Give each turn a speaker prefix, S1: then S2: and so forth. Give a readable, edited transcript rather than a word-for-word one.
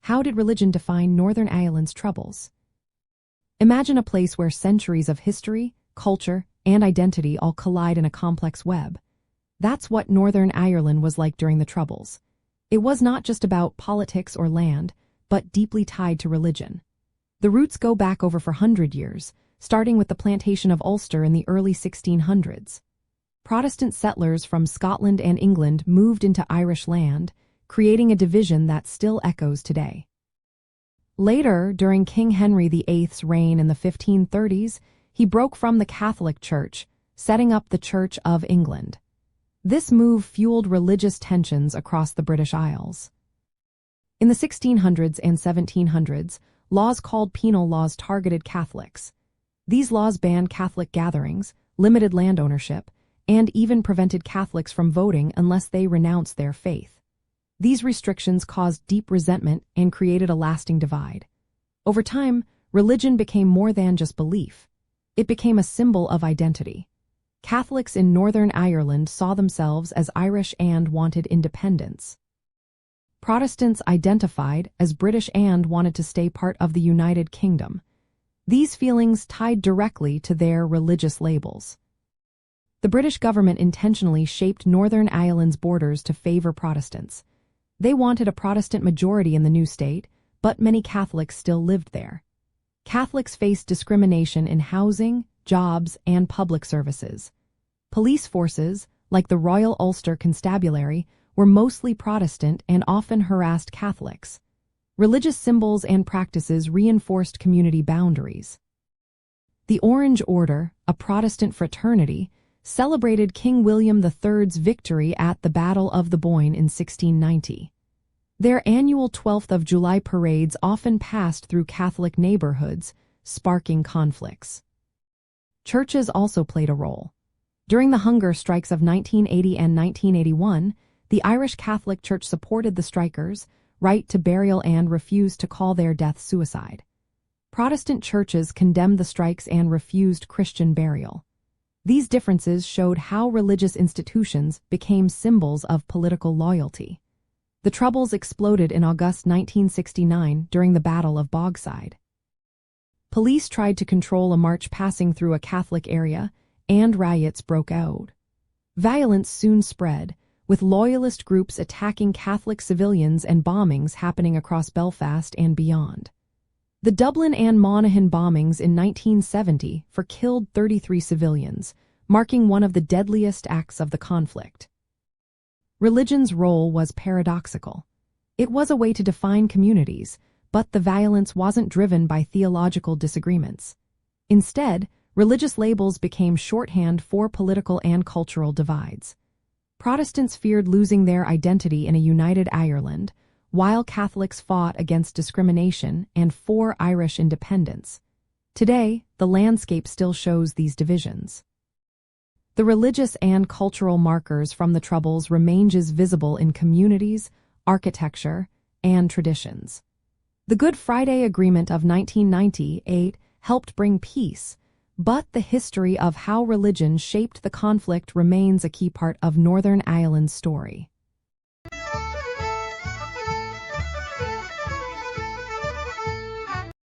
S1: How did religion define Northern Ireland's troubles? Imagine a place where centuries of history, culture, and identity all collide in a complex web. That's what Northern Ireland was like during the Troubles. It was not just about politics or land, but deeply tied to religion. The roots go back over 400 years, starting with the Plantation of Ulster in the early 1600s. Protestant settlers from Scotland and England moved into Irish land, creating a division that still echoes today. Later, during King Henry VIII's reign in the 1530s, he broke from the Catholic Church, setting up the Church of England. This move fueled religious tensions across the British Isles. In the 1600s and 1700s, laws called penal laws targeted Catholics. These laws banned Catholic gatherings, limited land ownership, and even prevented Catholics from voting unless they renounced their faith. These restrictions caused deep resentment and created a lasting divide. Over time, religion became more than just belief. It became a symbol of identity. Catholics in Northern Ireland saw themselves as Irish and wanted independence. Protestants identified as British and wanted to stay part of the United Kingdom. These feelings tied directly to their religious labels. The British government intentionally shaped Northern Ireland's borders to favor Protestants. They wanted a Protestant majority in the new state, but many Catholics still lived there. Catholics faced discrimination in housing, jobs, and public services. Police forces, like the Royal Ulster Constabulary, were mostly Protestant and often harassed Catholics. Religious symbols and practices reinforced community boundaries. The Orange Order, a Protestant fraternity, celebrated King William III's victory at the Battle of the Boyne in 1690. Their annual 12th of July parades often passed through Catholic neighborhoods, sparking conflicts. Churches also played a role. During the hunger strikes of 1980 and 1981, the Irish Catholic Church supported the strikers' right to burial and refused to call their death suicide. Protestant churches condemned the strikes and refused Christian burial. These differences showed how religious institutions became symbols of political loyalty. The Troubles exploded in August 1969 during the Battle of Bogside. Police tried to control a march passing through a Catholic area, and riots broke out. Violence soon spread, with loyalist groups attacking Catholic civilians and bombings happening across Belfast and beyond. The Dublin and Monaghan bombings in 1970 killed 33 civilians, marking one of the deadliest acts of the conflict. Religion's role was paradoxical. It was a way to define communities, but the violence wasn't driven by theological disagreements. Instead, religious labels became shorthand for political and cultural divides. Protestants feared losing their identity in a united Ireland, while Catholics fought against discrimination and for Irish independence. Today, the landscape still shows these divisions. The religious and cultural markers from the Troubles remain as visible in communities, architecture, and traditions. The Good Friday Agreement of 1998 helped bring peace, but the history of how religion shaped the conflict remains a key part of Northern Ireland's story.